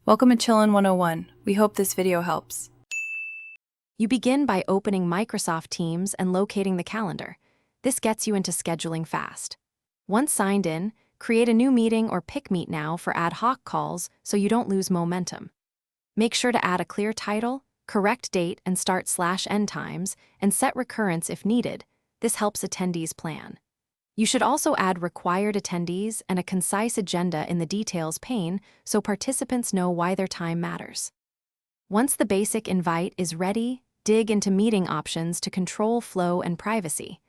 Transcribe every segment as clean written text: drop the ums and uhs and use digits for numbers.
Welcome to Chillin' 101. We hope this video helps. You begin by opening Microsoft Teams and locating the calendar. This gets you into scheduling fast. Once signed in, create a new meeting or pick Meet Now for ad hoc calls so you don't lose momentum. Make sure to add a clear title, correct date and start/end times, and set recurrence if needed. This helps attendees plan. You should also add required attendees and a concise agenda in the details pane so participants know why their time matters. Once the basic invite is ready, dig into meeting options to control flow and privacy.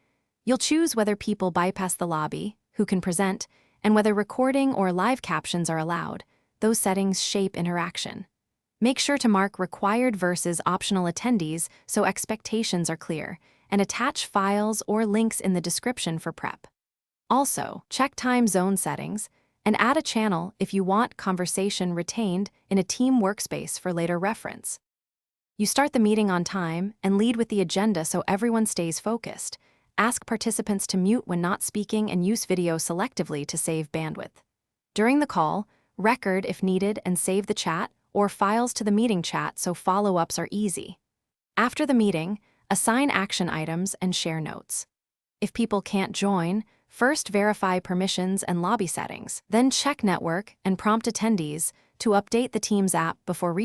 You'll choose whether people bypass the lobby, who can present, and whether recording or live captions are allowed. Those settings shape interaction. Make sure to mark required versus optional attendees so expectations are clear, and attach files or links in the description for prep. Also, check time zone settings and add a channel if you want conversation retained in a team workspace for later reference. You start the meeting on time and lead with the agenda so everyone stays focused. Ask participants to mute when not speaking and use video selectively to save bandwidth. During the call, record if needed and save the chat or files to the meeting chat so follow-ups are easy. After the meeting, assign action items and share notes. If people can't join, first verify permissions and lobby settings, then check network and prompt attendees to update the Teams app before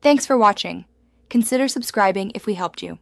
Thanks for watching. Consider subscribing if we helped you.